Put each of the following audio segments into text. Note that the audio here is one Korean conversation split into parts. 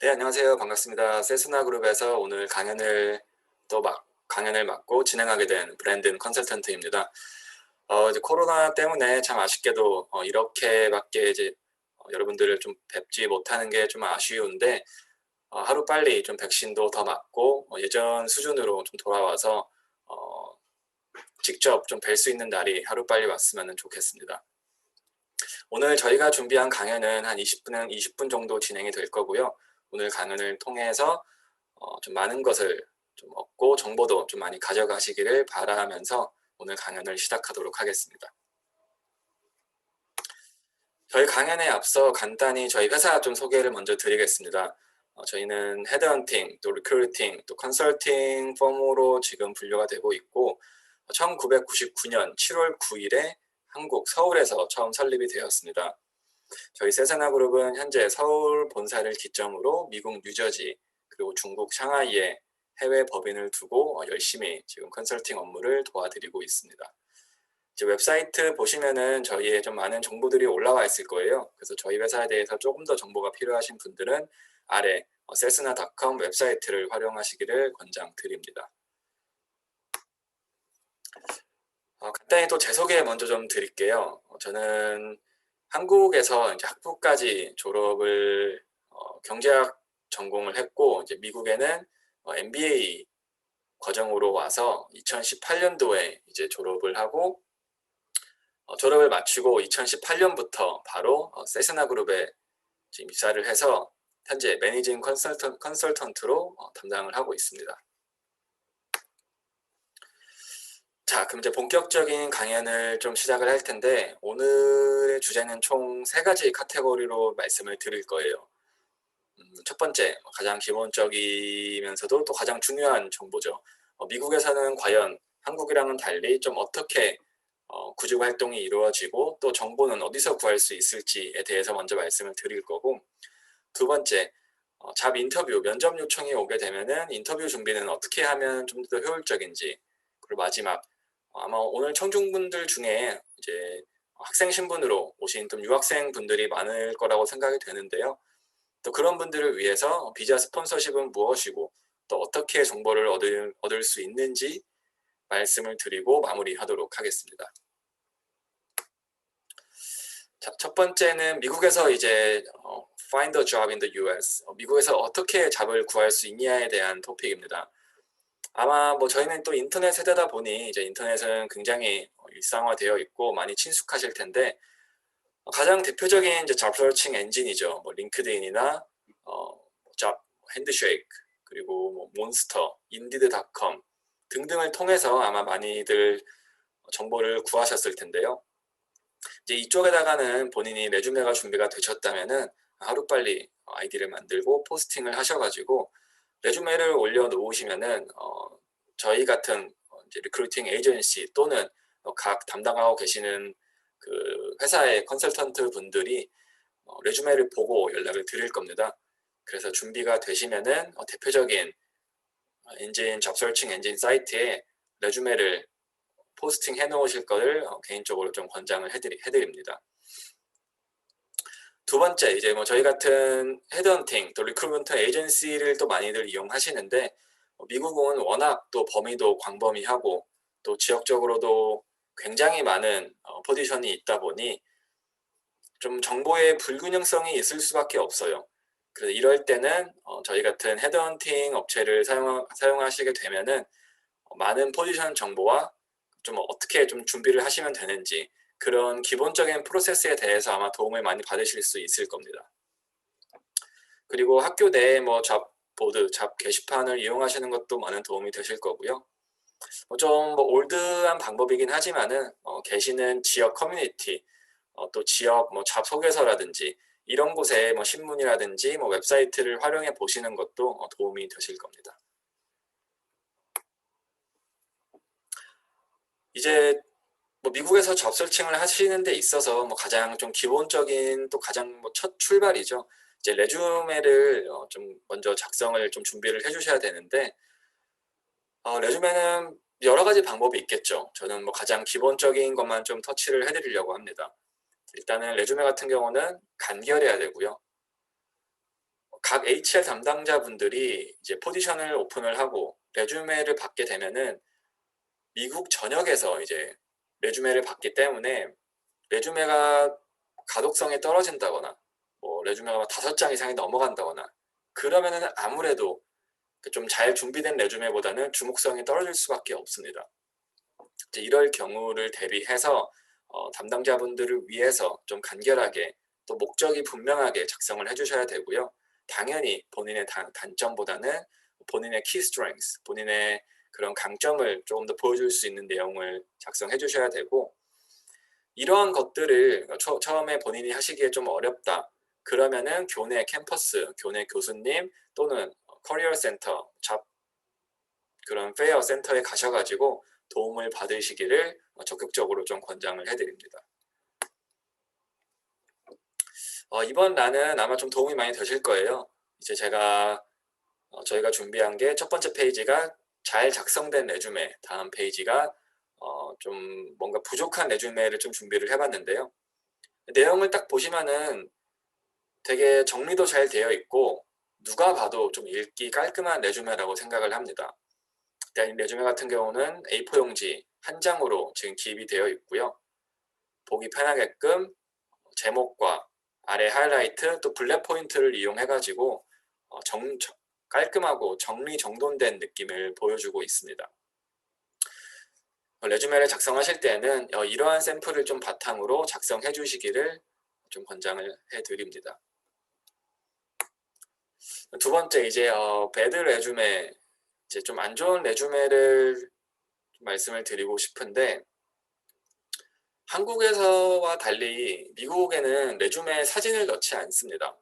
네, 안녕하세요. 반갑습니다. 세스나 그룹에서 오늘 강연을 맡고 진행하게 된 브랜든 컨설턴트입니다. 이제 코로나 때문에 참 아쉽게도 이렇게밖에 이제 여러분들을 좀 뵙지 못하는 게 좀 아쉬운데, 하루빨리 좀 백신도 더 맞고 예전 수준으로 좀 돌아와서 어, 직접 좀 뵐 수 있는 날이 하루빨리 왔으면 좋겠습니다. 오늘 저희가 준비한 강연은 한 20분 정도 진행이 될 거고요. 오늘 강연을 통해서 좀 많은 것을 좀 얻고 정보도 좀 많이 가져가시기를 바라면서 오늘 강연을 시작하도록 하겠습니다. 저희 강연에 앞서 간단히 저희 회사 좀 소개를 먼저 드리겠습니다. 저희는 헤드헌팅, 또 리크루팅, 또 컨설팅 펌으로 지금 분류가 되고 있고 1999년 7월 9일에 한국 서울에서 처음 설립이 되었습니다. 저희 세사나그룹은 현재 서울 본사를 기점으로 미국 뉴저지 그리고 중국 상하이에 해외 법인을 두고 열심히 지금 컨설팅 업무를 도와드리고 있습니다. 이제 웹사이트 보시면은 저희의 좀 많은 정보들이 올라와 있을 거예요. 그래서 저희 회사에 대해서 조금 더 정보가 필요하신 분들은 아래 cessna.com 웹사이트를 활용하시기를 권장드립니다. 간단히 또 제 소개 먼저 좀 드릴게요. 저는 한국에서 이제 학부까지 졸업을 경제학 전공을 했고 이제 미국에는 MBA 과정으로 와서 2018년도에 이제 졸업을 하고 졸업을 마치고 2018년부터 바로 세스나 그룹에 지금 입사를 해서 현재 매니징 컨설턴트로 담당을 하고 있습니다. 자, 그럼 이제 본격적인 강연을 좀 시작을 할 텐데 오늘의 주제는 총 3가지 카테고리로 말씀을 드릴 거예요. 첫 번째, 가장 기본적이면서도 또 가장 중요한 정보죠. 미국에서는 과연 한국이랑은 달리 좀 어떻게 구직 활동이 이루어지고 또 정보는 어디서 구할 수 있을지에 대해서 먼저 말씀을 드릴 거고, 두 번째, 잡 인터뷰, 면접 요청이 오게 되면은 인터뷰 준비는 어떻게 하면 좀 더 효율적인지, 그리고 마지막, 아마 오늘 청중분들 중에 이제 학생 신분으로 오신 좀 유학생 분들이 많을 거라고 생각이 되는데요. 또 그런 분들을 위해서 비자 스폰서십은 무엇이고 또 어떻게 정보를 얻을 수 있는지 말씀을 드리고 마무리하도록 하겠습니다. 자, 첫 번째는 미국에서 이제 Find a job in the US, 미국에서 어떻게 잡을 구할 수 있냐에 대한 토픽입니다. 아마 뭐 저희는 또 인터넷 세대다 보니 이제 인터넷은 굉장히 일상화되어 있고 많이 친숙하실 텐데 가장 대표적인 이제 잡 서칭 엔진이죠. 뭐 링크드인이나 잡 핸드쉐이크 그리고 뭐 몬스터, 인디드닷컴 등등을 통해서 아마 많이들 정보를 구하셨을 텐데요. 이제 이쪽에다가는 본인이 레주메가 준비가 되셨다면은 하루빨리 아이디를 만들고 포스팅을 하셔가지고 레주메를 올려놓으시면은 저희 같은 이제 리크루팅 에이전시 또는 각 담당하고 계시는 그 회사의 컨설턴트 분들이 레주메를 보고 연락을 드릴 겁니다. 그래서 준비가 되시면은 대표적인 엔진 잡서칭 엔진 사이트에 레주메를 포스팅 해 놓으실 거를 개인적으로 좀 권장을 해드립니다. 두 번째, 이제 뭐 저희 같은 헤드헌팅 또 리크루트먼트 에이전시를 또 많이들 이용하시는데 미국은 워낙 또 범위도 광범위하고 또 지역적으로도 굉장히 많은 포지션이 있다 보니 좀 정보의 불균형성이 있을 수밖에 없어요. 그래서 이럴 때는 저희 같은 헤드헌팅 업체를 사용하시게 되면은 많은 포지션 정보와 좀 어떻게 좀 준비를 하시면 되는지 그런 기본적인 프로세스에 대해서 아마 도움을 많이 받으실 수 있을 겁니다. 그리고 학교 내에 뭐 잡보드, 잡 게시판을 이용하시는 것도 많은 도움이 되실 거고요. 좀 뭐 올드한 방법이긴 하지만은 계시는 지역 커뮤니티, 또 지역 뭐 잡 소개서라든지 이런 곳에 뭐 신문이라든지 뭐 웹사이트를 활용해 보시는 것도 도움이 되실 겁니다. 이제 뭐 미국에서 잡 서칭을 하시는 데 있어서 뭐 가장 좀 기본적인 또 가장 뭐 첫 출발이죠. 이제 레주메를 좀 먼저 작성을 좀 준비를 해 주셔야 되는데 레주메는 여러 가지 방법이 있겠죠. 저는 뭐 가장 기본적인 것만 좀 터치를 해 드리려고 합니다. 일단은 레주메 같은 경우는 간결해야 되고요. 각 HR 담당자분들이 이제 포지션을 오픈을 하고 레주메를 받게 되면은 미국 전역에서 이제 레주메를 받기 때문에 레주메가 가독성이 떨어진다거나 뭐 레주메가 5장 이상이 넘어간다거나 그러면은 아무래도 좀 잘 준비된 레주메보다는 주목성이 떨어질 수밖에 없습니다. 이제 이럴 경우를 대비해서 담당자분들을 위해서 좀 간결하게 또 목적이 분명하게 작성을 해주셔야 되고요. 당연히 본인의 단점보다는 본인의 key strengths, 본인의 그런 강점을 조금 더 보여줄 수 있는 내용을 작성해 주셔야 되고, 이러한 것들을 처음에 본인이 하시기에 좀 어렵다 그러면은 교내 캠퍼스, 교내 교수님 또는 커리어 센터, 그런 페어 센터에 가셔가지고 도움을 받으시기를 적극적으로 좀 권장을 해드립니다. 이번 란은 아마 좀 도움이 많이 되실 거예요. 이제 저희가 준비한 게 첫 번째 페이지가 잘 작성된 레주메, 다음 페이지가 좀 뭔가 부족한 레주메를 좀 준비를 해봤는데요. 내용을 딱 보시면은 되게 정리도 잘 되어 있고 누가 봐도 좀 읽기 깔끔한 레주메라고 생각을 합니다. 일단 레주메 같은 경우는 A4 용지 한 장으로 지금 기입이 되어 있고요. 보기 편하게끔 제목과 아래 하이라이트 또 블랙 포인트를 이용해 가지고 깔끔하고 정리정돈된 느낌을 보여주고 있습니다. 레주메를 작성하실 때는 이러한 샘플을 좀 바탕으로 작성해 주시기를 좀 권장을 해 드립니다. 두 번째, 이제 배드 레주메, 이제 좀 안 좋은 레주메를 말씀을 드리고 싶은데, 한국에서와 달리 미국에는 레주메에 사진을 넣지 않습니다.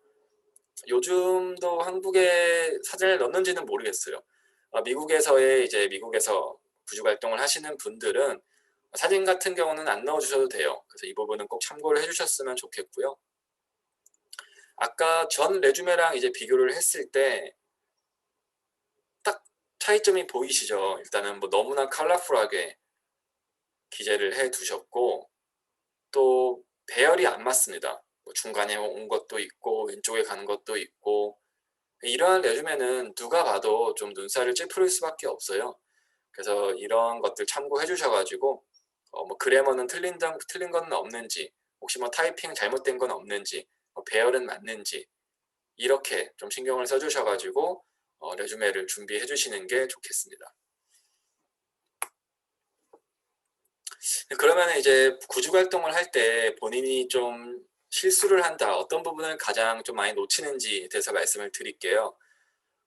요즘도 한국에 사진을 넣는지는 모르겠어요. 미국에서 구직 활동을 하시는 분들은 사진 같은 경우는 안 넣어주셔도 돼요. 그래서 이 부분은 꼭 참고를 해주셨으면 좋겠고요. 아까 전 레주메랑 이제 비교를 했을 때 딱 차이점이 보이시죠? 일단은 뭐 너무나 컬러풀하게 기재를 해 두셨고, 또 배열이 안 맞습니다. 뭐 중간에 온 것도 있고 왼쪽에 가는 것도 있고, 이러한 레주메는 누가 봐도 좀 눈살을 찌푸릴 수밖에 없어요. 그래서 이런 것들 참고해 주셔가지고 뭐 그래머는 틀린 건 없는지, 혹시 뭐 타이핑 잘못된 건 없는지, 배열은 맞는지 이렇게 좀 신경을 써주셔가지고 레주메를 준비해 주시는 게 좋겠습니다. 그러면 이제 구직 활동을 할 때 본인이 좀 실수를 한다, 어떤 부분을 가장 좀 많이 놓치는지에 대해서 말씀을 드릴게요.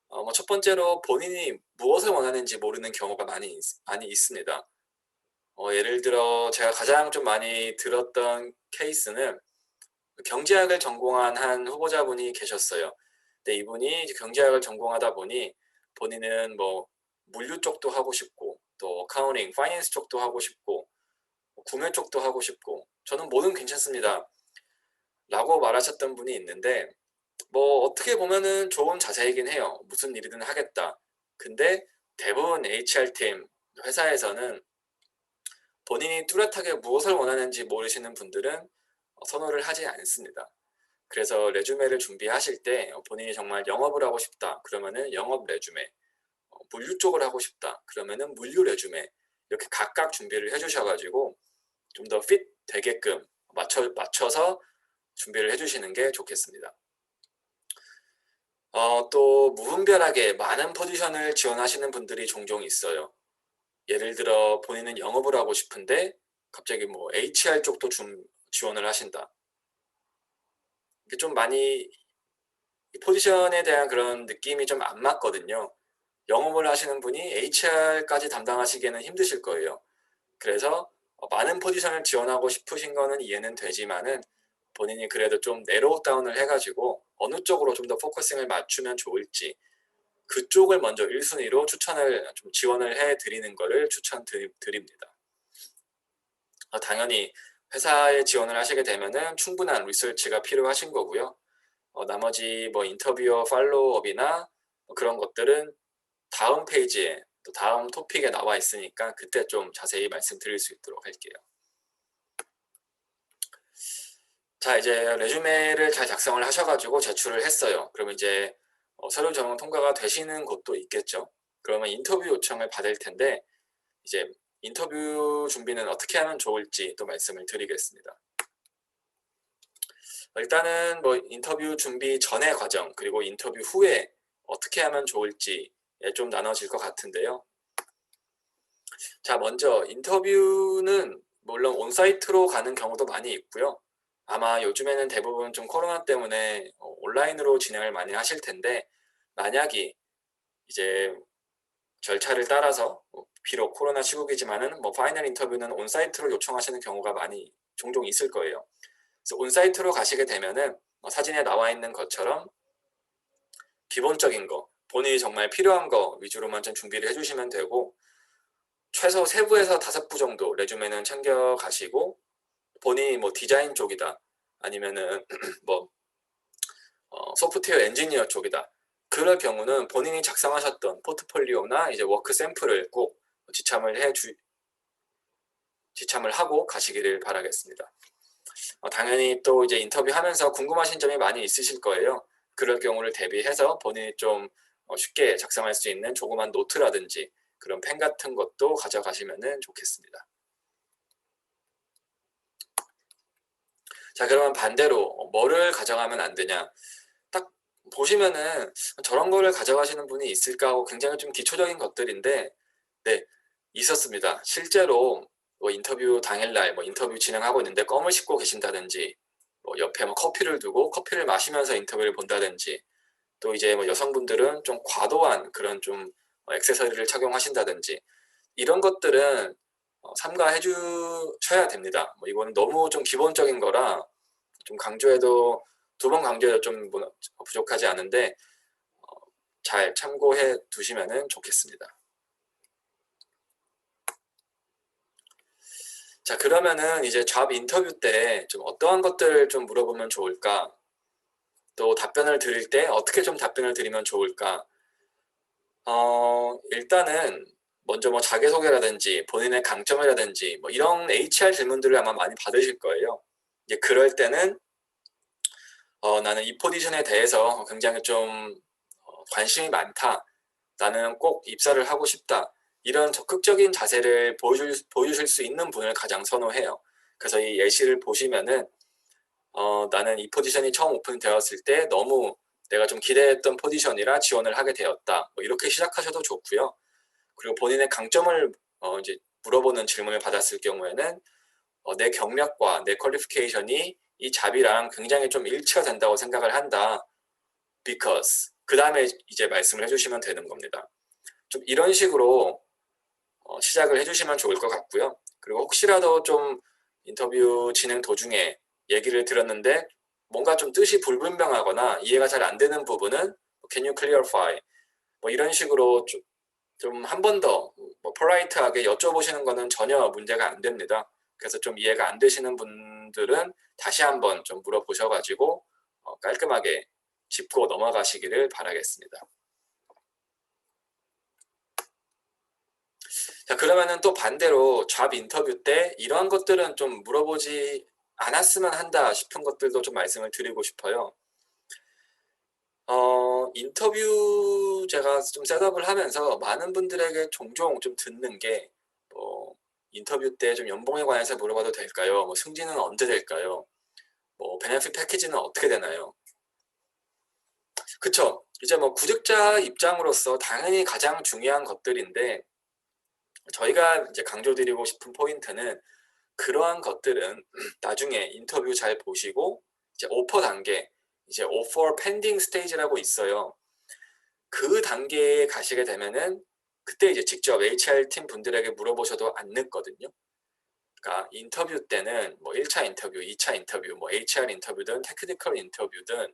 뭐 첫 번째로 본인이 무엇을 원하는지 모르는 경우가 많이 있습니다. 예를 들어 제가 가장 좀 많이 들었던 케이스는 경제학을 전공한 한 후보자분이 계셨어요. 근데 이분이 이제 경제학을 전공하다 보니 본인은 뭐 물류 쪽도 하고 싶고 또 어카운팅, 파이낸스 쪽도 하고 싶고 구매 쪽도 하고 싶고 저는 뭐든 괜찮습니다 라고 말하셨던 분이 있는데, 뭐 어떻게 보면은 좋은 자세이긴 해요. 무슨 일이든 하겠다. 근데 대부분 HR팀 회사에서는 본인이 뚜렷하게 무엇을 원하는지 모르시는 분들은 선호를 하지 않습니다. 그래서 레주메를 준비하실 때 본인이 정말 영업을 하고 싶다 그러면은 영업 레주메, 물류 쪽을 하고 싶다 그러면은 물류 레주메, 이렇게 각각 준비를 해주셔가지고 좀 더 핏 되게끔 맞춰서 준비를 해주시는 게 좋겠습니다. 또 무분별하게 많은 포지션을 지원하시는 분들이 종종 있어요. 예를 들어 본인은 영업을 하고 싶은데 갑자기 뭐 HR 쪽도 좀 지원을 하신다. 이게 좀 많이 이 포지션에 대한 그런 느낌이 좀 안 맞거든요. 영업을 하시는 분이 HR까지 담당하시기에는 힘드실 거예요. 그래서 많은 포지션을 지원하고 싶으신 거는 이해는 되지만은 본인이 그래도 좀 내로우 다운을 해가지고 어느 쪽으로 좀 더 포커싱을 맞추면 좋을지 그쪽을 먼저 1순위로 좀 지원을 해드리는 거를 추천드립니다. 당연히 회사에 지원을 하시게 되면은 충분한 리서치가 필요하신 거고요. 나머지 뭐 인터뷰어 팔로우업이나 그런 것들은 다음 페이지에 또 다음 토픽에 나와 있으니까 그때 좀 자세히 말씀드릴 수 있도록 할게요. 자, 이제 레주메를 잘 작성을 하셔가지고 제출을 했어요. 그러면 이제 서류 전형 통과가 되시는 곳도 있겠죠. 그러면 인터뷰 요청을 받을 텐데 이제 인터뷰 준비는 어떻게 하면 좋을지 또 말씀을 드리겠습니다. 일단은 뭐 인터뷰 준비 전의 과정 그리고 인터뷰 후에 어떻게 하면 좋을지에 좀 나눠질 것 같은데요. 자, 먼저 인터뷰는 물론 온사이트로 가는 경우도 많이 있고요. 아마 요즘에는 대부분 좀 코로나 때문에 온라인으로 진행을 많이 하실 텐데, 만약이 이제 절차를 따라서 비록 코로나 시국이지만은 뭐 파이널 인터뷰는 온사이트로 요청하시는 경우가 많이 종종 있을 거예요. 그래서 온사이트로 가시게 되면은 사진에 나와 있는 것처럼 기본적인 거, 본인이 정말 필요한 거 위주로만 좀 준비를 해주시면 되고, 최소 3부에서 5부 정도 레주메는 챙겨 가시고, 본인이 뭐 디자인 쪽이다 아니면은 뭐 소프트웨어 엔지니어 쪽이다, 그럴 경우는 본인이 작성하셨던 포트폴리오나 이제 워크 샘플을 꼭 지참을 하고 가시기를 바라겠습니다. 당연히 또 이제 인터뷰하면서 궁금하신 점이 많이 있으실 거예요. 그럴 경우를 대비해서 본인이 좀 쉽게 작성할 수 있는 조그만 노트라든지 그런 펜 같은 것도 가져가시면 좋겠습니다. 자, 그러면 반대로 뭐를 가져가면 안 되냐? 딱 보시면은 저런 거를 가져가시는 분이 있을까 하고 굉장히 좀 기초적인 것들인데, 네, 있었습니다. 실제로 뭐 인터뷰 당일날 뭐 인터뷰 진행하고 있는데 껌을 씹고 계신다든지, 뭐 옆에 뭐 커피를 두고 커피를 마시면서 인터뷰를 본다든지, 또 이제 뭐 여성분들은 좀 과도한 그런 좀 액세서리를 착용하신다든지, 이런 것들은 삼가해 주셔야 됩니다. 뭐 이거는 너무 좀 기본적인 거라 좀 강조해도 2번 강조해도 좀 부족하지 않은데 잘 참고해 두시면 좋겠습니다. 자, 그러면은 이제 잡 인터뷰 때 좀 어떠한 것들을 좀 물어보면 좋을까? 또 답변을 드릴 때 어떻게 좀 답변을 드리면 좋을까? 일단은 먼저 뭐 자기소개라든지 본인의 강점이라든지 뭐 이런 HR 질문들을 아마 많이 받으실 거예요. 이제 그럴 때는 나는 이 포지션에 대해서 굉장히 좀 관심이 많다. 나는 꼭 입사를 하고 싶다. 이런 적극적인 자세를 보여주실 수 있는 분을 가장 선호해요. 그래서 이 예시를 보시면은 나는 이 포지션이 처음 오픈되었을 때 너무 내가 좀 기대했던 포지션이라 지원을 하게 되었다. 뭐 이렇게 시작하셔도 좋고요. 그리고 본인의 강점을 이제 물어보는 질문을 받았을 경우에는 내 경력과 내 퀄리피케이션이 이 잡이랑 굉장히 좀 일치가 된다고 생각을 한다. because 그 다음에 이제 말씀을 해주시면 되는 겁니다. 좀 이런 식으로 시작을 해주시면 좋을 것 같고요. 그리고 혹시라도 좀 인터뷰 진행 도중에 얘기를 들었는데 뭔가 좀 뜻이 불분명하거나 이해가 잘 안 되는 부분은 can you clarify 뭐 이런 식으로 좀 한 번 더 뭐 폴라이트하게 여쭤보시는 거는 전혀 문제가 안 됩니다. 그래서 좀 이해가 안 되시는 분들은 다시 한번 좀 물어보셔가지고 깔끔하게 짚고 넘어가시기를 바라겠습니다. 자, 그러면은 또 반대로 잡 인터뷰 때 이러한 것들은 좀 물어보지 않았으면 한다 싶은 것들도 좀 말씀을 드리고 싶어요. 인터뷰 제가 좀 셋업을 하면서 많은 분들에게 종종 좀 듣는 게 인터뷰 때 좀 연봉에 관해서 물어봐도 될까요? 뭐 승진은 언제 될까요? 뭐 베네핏 패키지는 어떻게 되나요? 그쵸? 이제 뭐 구직자 입장으로서 당연히 가장 중요한 것들인데, 저희가 이제 강조드리고 싶은 포인트는 그러한 것들은 나중에 인터뷰 잘 보시고 이제 오퍼 단계, 이제 오퍼 펜딩 스테이지라고 있어요. 그 단계에 가시게 되면은 그때 이제 직접 HR 팀 분들에게 물어보셔도 안 늦거든요. 그러니까 인터뷰 때는 뭐 1차 인터뷰, 2차 인터뷰, 뭐 HR 인터뷰든 테크니컬 인터뷰든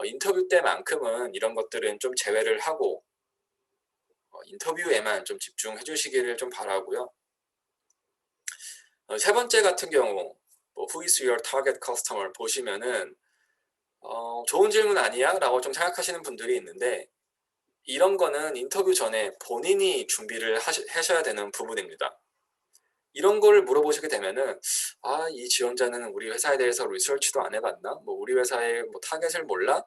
인터뷰 때만큼은 이런 것들은 좀 제외를 하고 인터뷰에만 좀 집중해 주시기를 좀 바라고요. 3번째 같은 경우 뭐 Who is your target customer 보시면은 좋은 질문 아니야? 라고 좀 생각하시는 분들이 있는데, 이런 거는 인터뷰 전에 본인이 준비를 하셔야 되는 부분입니다. 이런 걸 물어보시게 되면은 이 지원자는 우리 회사에 대해서 리서치도 안 해봤나? 뭐 우리 회사의 뭐 타겟을 몰라?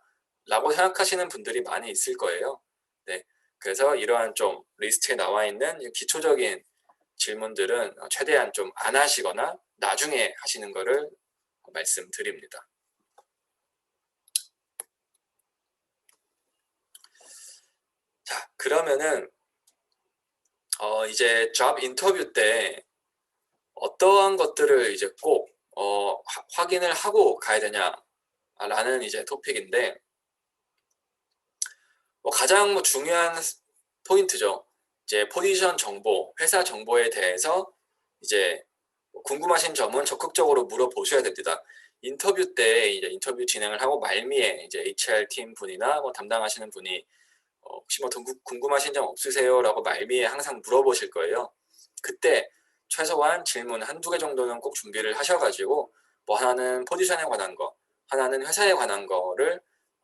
라고 생각하시는 분들이 많이 있을 거예요. 네, 그래서 이러한 좀 리스트에 나와 있는 기초적인 질문들은 최대한 좀 안 하시거나 나중에 하시는 거를 말씀드립니다. 자, 그러면은 이제 잡 인터뷰 때 어떠한 것들을 이제 꼭 확인을 하고 가야 되냐라는 이제 토픽인데, 가장 중요한 포인트죠. 이제 포지션 정보, 회사 정보에 대해서 이제 궁금하신 점은 적극적으로 물어보셔야 됩니다. 인터뷰 때 이제 인터뷰 진행을 하고 말미에 이제 HR 팀 분이나 담당하시는 분이 혹시 더 궁금하신 점 없으세요?라고 말미에 항상 물어보실 거예요. 그때 최소한 질문 한두 개 정도는 꼭 준비를 하셔가지고 하나는 포지션에 관한 거, 하나는 회사에 관한 거를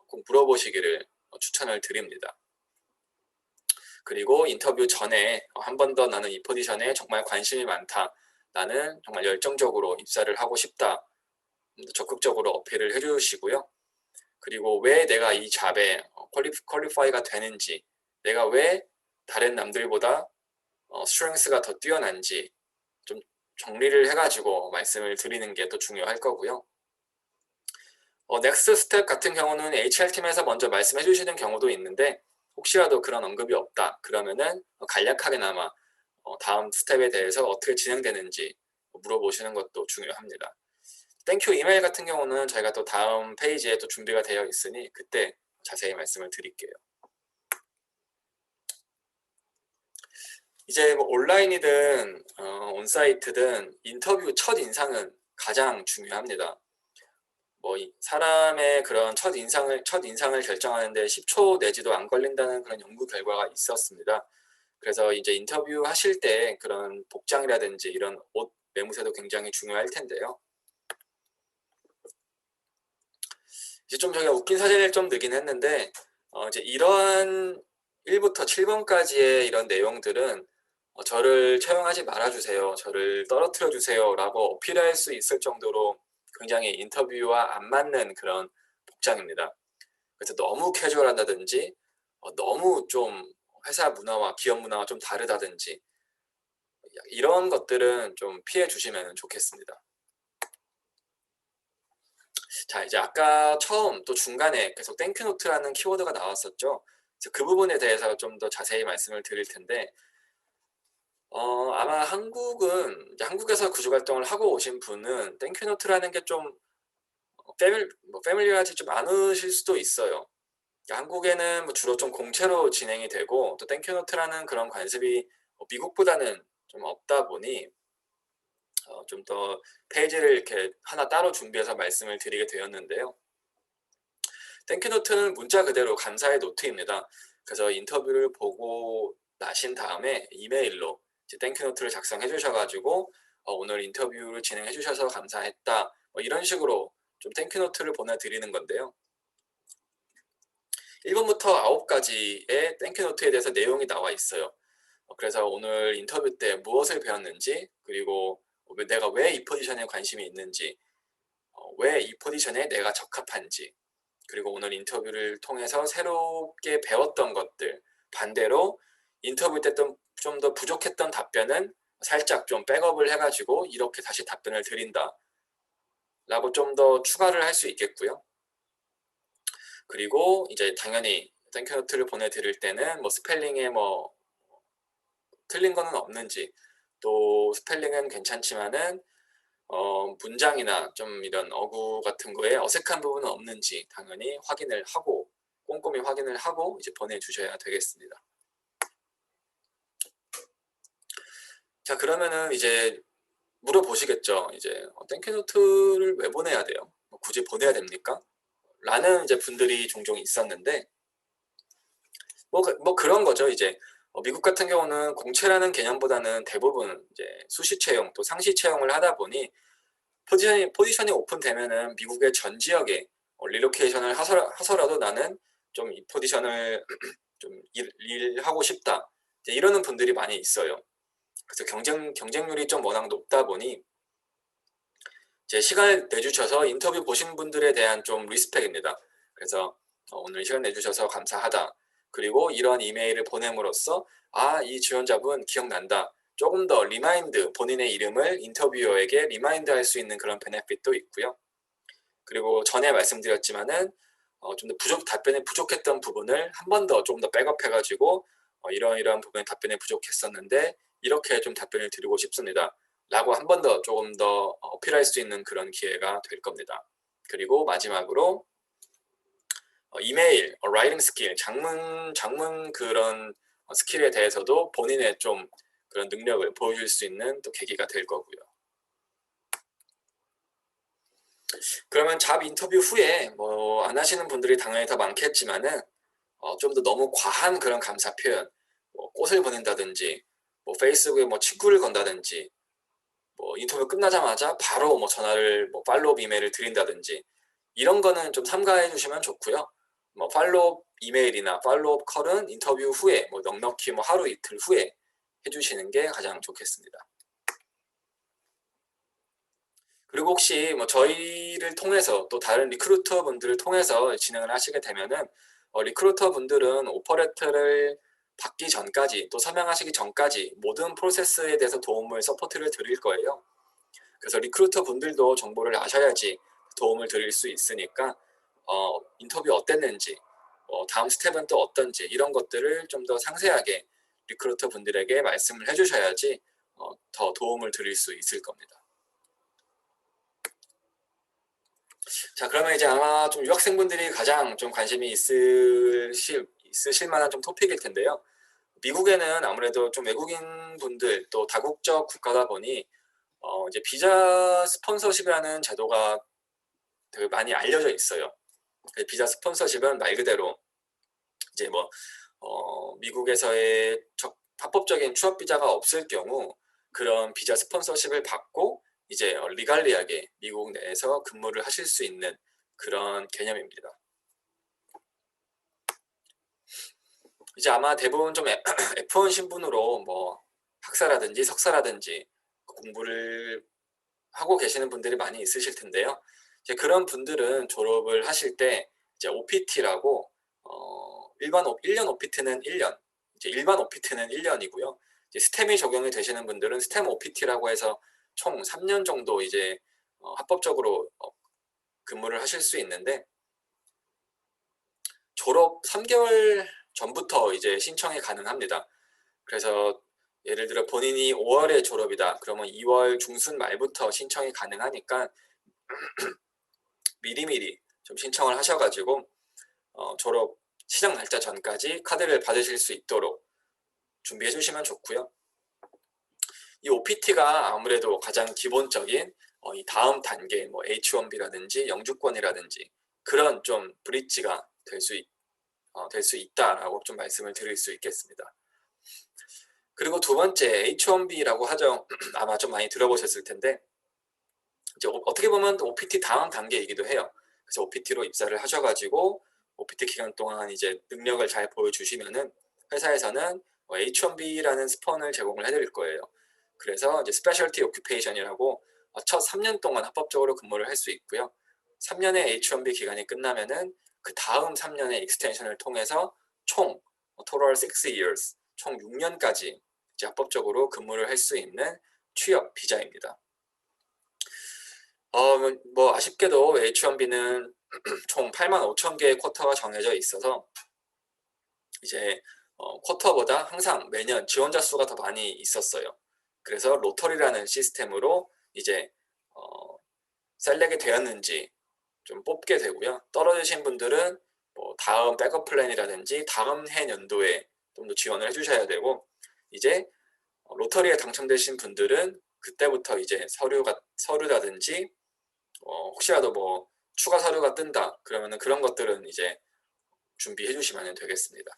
꼭 물어보시기를 추천을 드립니다. 그리고 인터뷰 전에 한 번 더 나는 이 포지션에 정말 관심이 많다, 나는 정말 열정적으로 입사를 하고 싶다, 적극적으로 어필을 해주시고요. 그리고 왜 내가 이 잡에 퀄리파이가 되는지, 내가 왜 다른 남들보다 스트렝스가 더 뛰어난지 좀 정리를 해가지고 말씀을 드리는 게 더 중요할 거고요. 넥스트 스텝 같은 경우는 HR팀에서 먼저 말씀해 주시는 경우도 있는데, 혹시라도 그런 언급이 없다 그러면은 간략하게나마 다음 스텝에 대해서 어떻게 진행되는지 물어보시는 것도 중요합니다. 땡큐 이메일 같은 경우는 저희가 또 다음 페이지에 또 준비가 되어 있으니 그때 자세히 말씀을 드릴게요. 이제 온라인이든 온사이트든 인터뷰 첫 인상은 가장 중요합니다. 사람의 그런 첫 인상을 결정하는데 10초 내지도 안 걸린다는 그런 연구 결과가 있었습니다. 그래서 이제 인터뷰 하실 때 그런 복장이라든지 이런 옷 매무새도 굉장히 중요할 텐데요. 이제 좀 저희가 웃긴 사진을 좀 넣긴 했는데, 이제 이러한 1부터 7번까지의 이런 내용들은 저를 채용하지 말아주세요, 저를 떨어뜨려 주세요 라고 어필할 수 있을 정도로 굉장히 인터뷰와 안 맞는 그런 복장입니다. 그래서 너무 캐주얼하다든지 너무 좀 회사 문화와 기업 문화가 좀 다르다든지 이런 것들은 좀 피해 주시면 좋겠습니다. 자, 이제 아까 처음 또 중간에 계속 땡큐노트라는 키워드가 나왔었죠. 그 부분에 대해서 좀 더 자세히 말씀을 드릴 텐데, 아마 한국에서 구직 활동을 하고 오신 분은 땡큐노트라는 게 좀 패밀리하지 좀 않으실 수도 있어요. 한국에는 주로 좀 공채로 진행이 되고, 또 땡큐노트라는 그런 관습이 미국보다는 좀 없다 보니 좀 더 페이지를 이렇게 하나 따로 준비해서 말씀을 드리게 되었는데요. 땡큐노트는 문자 그대로 감사의 노트입니다. 그래서 인터뷰를 보고 나신 다음에 이메일로 땡큐노트를 작성해 주셔가지고 오늘 인터뷰를 진행해 주셔서 감사했다, 이런 식으로 좀 땡큐노트를 보내드리는 건데요. 1번부터 9가지의 땡큐노트에 대해서 내용이 나와 있어요. 그래서 오늘 인터뷰 때 무엇을 배웠는지, 그리고 내가 왜 이 포지션에 관심이 있는지, 왜 이 포지션에 내가 적합한지, 그리고 오늘 인터뷰를 통해서 새롭게 배웠던 것들, 반대로 인터뷰 때 좀 더 부족했던 답변은 살짝 좀 백업을 해가지고 이렇게 다시 답변을 드린다 라고 좀 더 추가를 할 수 있겠고요. 그리고 이제 당연히 땡큐노트를 보내드릴 때는 스펠링에 틀린 거는 없는지, 또 스펠링은 괜찮지만은 문장이나 좀 이런 어구 같은 거에 어색한 부분은 없는지 당연히 꼼꼼히 확인을 하고 이제 보내주셔야 되겠습니다. 자, 그러면은 이제 물어보시겠죠. 이제 땡큐노트를 왜 보내야 돼요? 굳이 보내야 됩니까? 라는 이제 분들이 종종 있었는데, 그런 거죠. 이제 미국 같은 경우는 공채라는 개념보다는 대부분 이제 수시 채용 또 상시 채용을 하다 보니 포지션이 오픈되면은 미국의 전 지역에 리로케이션을 하서라도 나는 좀 이 포지션을 좀 일하고 싶다, 이러는 분들이 많이 있어요. 그래서 경쟁률이 좀 워낙 높다 보니 제 시간을 내주셔서 인터뷰 보신 분들에 대한 좀 리스펙입니다. 그래서 오늘 시간 내주셔서 감사하다. 그리고 이런 이메일을 보냄으로써 이 지원자분 기억난다. 조금 더 리마인드, 본인의 이름을 인터뷰어에게 리마인드 할 수 있는 그런 베네핏도 있고요. 그리고 전에 말씀드렸지만은 좀 더 답변이 부족했던 부분을 한 번 더 조금 더 백업해가지고 이러한 부분에 답변이 부족했었는데 이렇게 좀 답변을 드리고 싶습니다. 라고 한 번 더 조금 더 어필할 수 있는 그런 기회가 될 겁니다. 그리고 마지막으로 이메일, 라이팅 스킬, 장문 그런 스킬에 대해서도 본인의 좀 그런 능력을 보여줄 수 있는 또 계기가 될 거고요. 그러면 잡 인터뷰 후에 뭐 안 하시는 분들이 당연히 더 많겠지만은 좀 더 너무 과한 그런 감사 표현, 뭐 꽃을 보낸다든지, 뭐 페이스북에 뭐 친구를 건다든지, 뭐 인터뷰 끝나자마자 바로 뭐 전화를 뭐 팔로업 이메일을 드린다든지 이런 거는 좀 삼가해 주시면 좋고요. 뭐 팔로업 이메일이나 팔로업 컬은 인터뷰 후에 뭐 넉넉히 뭐 하루 이틀 후에 해주시는 게 가장 좋겠습니다. 그리고 혹시 뭐 저희를 통해서 또 다른 리크루터 분들을 통해서 진행을 하시게 되면은 리크루터 분들은 오퍼레터를 받기 전까지 또 서명하시기 전까지 모든 프로세스에 대해서 도움을 서포트를 드릴 거예요. 그래서 리크루터 분들도 정보를 아셔야지 도움을 드릴 수 있으니까 인터뷰 어땠는지 다음 스텝은 또 어떤지 이런 것들을 좀 더 상세하게 리크루터 분들에게 말씀을 해주셔야지 더 도움을 드릴 수 있을 겁니다. 자, 그러면 이제 아마 좀 유학생분들이 가장 좀 관심이 있으실 만한 좀 토픽일 텐데요. 미국에는 아무래도 좀 외국인 분들 또 다국적 국가다 보니 이제 비자 스폰서십이라는 제도가 되게 많이 알려져 있어요. 비자 스폰서십은 말 그대로 이제 뭐 미국에서의 합법적인 취업 비자가 없을 경우 그런 비자 스폰서십을 받고 이제 리갈리하게 미국 내에서 근무를 하실 수 있는 그런 개념입니다. 이제 아마 대부분 좀 F1 신분으로 뭐 학사라든지 석사라든지 공부를 하고 계시는 분들이 많이 있으실 텐데요. 이제 그런 분들은 졸업을 하실 때 이제 OPT라고 1년 OPT는 1년, 이제 일반 OPT는 1년이고요. 이제 스템이 적용이 되시는 분들은 스템 OPT라고 해서 총 3년 정도 이제 합법적으로 근무를 하실 수 있는데 졸업 3개월 전부터 이제 신청이 가능합니다. 그래서 예를 들어 본인이 5월에 졸업이다. 그러면 2월 중순 말부터 신청이 가능하니까 미리미리 좀 신청을 하셔가지고 졸업 시작 날짜 전까지 카드를 받으실 수 있도록 준비해 주시면 좋고요. 이 OPT가 아무래도 가장 기본적인 이 다음 단계 뭐 H1B라든지 영주권이라든지 그런 좀 브릿지가 될 수 있다라고 좀 말씀을 드릴 수 있겠습니다. 그리고 두 번째 H1B라고 하죠. 아마 좀 많이 들어보셨을 텐데 이제 어떻게 보면 OPT 다음 단계이기도 해요. 그래서 OPT로 입사를 하셔가지고 OPT 기간 동안 이제 능력을 잘 보여주시면은 회사에서는 H1B라는 스폰을 제공을 해드릴 거예요. 그래서 이제 스페셜티 오큐페이션이라고 첫 3년 동안 합법적으로 근무를 할 수 있고요. 3년의 H1B 기간이 끝나면은 그 다음 3년의 익스텐션을 통해서 총 total 6 years, 총 6년까지 이제 합법적으로 근무를 할 수 있는 취업 비자입니다. 뭐 아쉽게도 H1B는 총 85,000개의 쿼터가 정해져 있어서 이제 쿼터보다 항상 매년 지원자 수가 더 많이 있었어요. 그래서 로터리라는 시스템으로 이제 셀렉이 되었는지 좀 뽑게 되고요. 떨어지신 분들은 뭐 다음 백업 플랜이라든지 다음 해 연도에 좀 더 지원을 해주셔야 되고 이제 로터리에 당첨되신 분들은 그때부터 이제 서류라든지 혹시라도 뭐 추가 서류가 뜬다 그러면은 그런 것들은 이제 준비해 주시면 되겠습니다.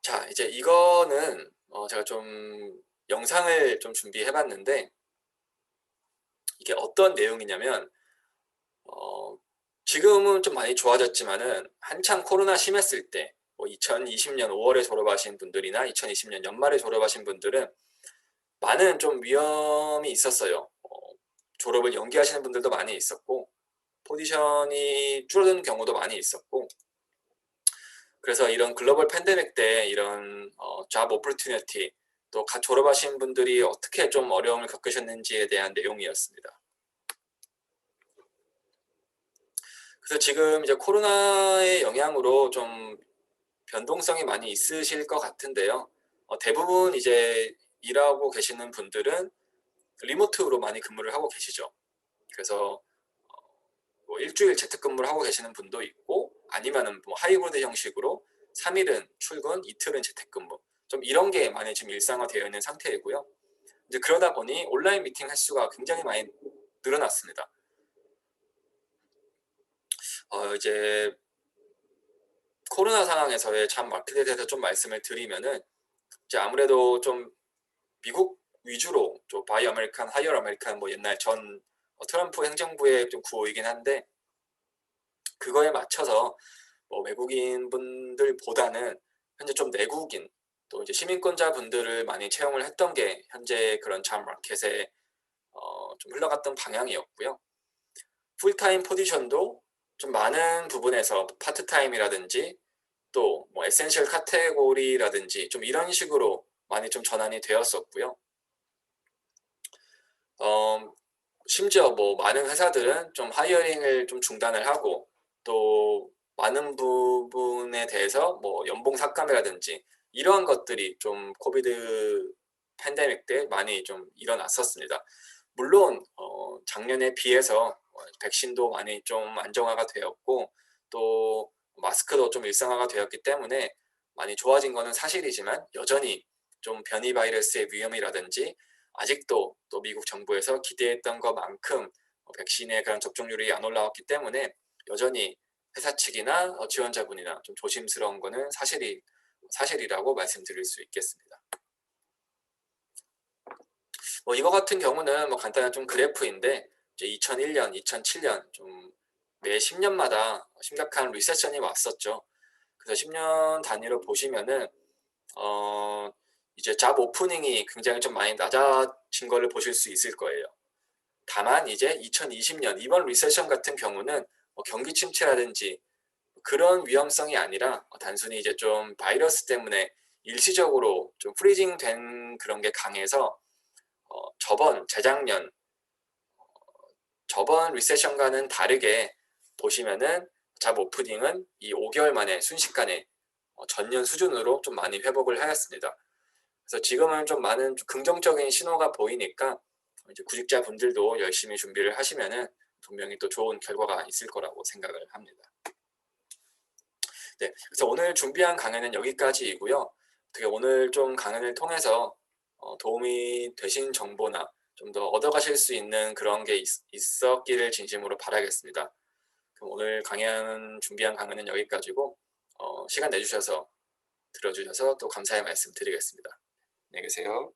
자, 이제 이거는 제가 좀 영상을 좀 준비해 봤는데 이게 어떤 내용이냐면 지금은 좀 많이 좋아졌지만은 한창 코로나 심했을 때 뭐 2020년 5월에 졸업하신 분들이나 2020년 연말에 졸업하신 분들은 많은 좀 위험이 있었어요. 졸업을 연기하시는 분들도 많이 있었고 포지션이 줄어드는 경우도 많이 있었고 그래서 이런 글로벌 팬데믹 때 이런 job opportunity 또 갓 졸업하신 분들이 어떻게 좀 어려움을 겪으셨는지에 대한 내용이었습니다. 그래서 지금 이제 코로나의 영향으로 좀 변동성이 많이 있으실 것 같은데요. 대부분 이제 일하고 계시는 분들은 리모트로 많이 근무를 하고 계시죠. 그래서 뭐 일주일 재택근무를 하고 계시는 분도 있고 아니면은 뭐 하이브리드 형식으로 3일은 출근, 이틀은 재택근무 좀 이런 게 많이 지금 일상화되어 있는 상태이고요. 이제 그러다 보니 온라인 미팅 횟수가 굉장히 많이 늘어났습니다. 이제 코로나 상황에서의 잡 마켓에 대해서 좀 말씀을 드리면은 이제 아무래도 좀 미국 위주로 좀 바이 아메리칸, 하이어 아메리칸 뭐 옛날 전 트럼프 행정부의 좀 구호이긴 한데 그거에 맞춰서 뭐 외국인 분들보다는 현재 좀 내국인 또 이제 시민권자 분들을 많이 채용을 했던 게 현재 그런 잡 마켓에 좀 흘러갔던 방향이었고요. 풀타임 포지션도 좀 많은 부분에서 파트타임이라든지 또 뭐 에센셜 카테고리라든지 좀 이런 식으로 많이 좀 전환이 되었었고요. 어, 심지어 뭐 많은 회사들은 좀 하이어링을 좀 중단을 하고 또 많은 부분에 대해서 뭐 연봉 삭감이라든지 이러한 것들이 좀 코비드 팬데믹 때 많이 좀 일어났었습니다. 물론 작년에 비해서 백신도 많이 좀 안정화가 되었고 또 마스크도 좀 일상화가 되었기 때문에 많이 좋아진 거는 사실이지만 여전히 좀 변이 바이러스의 위험이라든지 아직도 또 미국 정부에서 기대했던 것만큼 백신의 그런 접종률이 안 올라왔기 때문에 여전히 회사 측이나 지원자분이나 좀 조심스러운 거는 사실이라고 말씀드릴 수 있겠습니다. 뭐 이거 같은 경우는 뭐 간단한 좀 그래프인데 이제 2001년, 2007년 좀 매 10년마다 심각한 리세션이 왔었죠. 그래서 10년 단위로 보시면은 이제 잡 오프닝이 굉장히 좀 많이 낮아진 거를 보실 수 있을 거예요. 다만 이제 2020년 이번 리세션 같은 경우는 경기 침체라든지 그런 위험성이 아니라 단순히 이제 좀 바이러스 때문에 일시적으로 좀 프리징 된 그런 게 강해서 재작년 저번 리세션과는 다르게 보시면은 잡 오프닝은 이 5개월 만에 순식간에 전년 수준으로 좀 많이 회복을 하였습니다. 그래서 지금은 좀 많은 좀 긍정적인 신호가 보이니까 이제 구직자 분들도 열심히 준비를 하시면은 분명히 또 좋은 결과가 있을 거라고 생각을 합니다. 네, 그래서 오늘 준비한 강연은 여기까지이고요. 어떻게 오늘 좀 강연을 통해서 도움이 되신 정보나 좀 더 얻어가실 수 있는 그런 게 있었기를 진심으로 바라겠습니다. 그럼 오늘 준비한 강연은 여기까지고 시간 내주셔서 들어주셔서 또 감사의 말씀 드리겠습니다. 안녕히 계세요.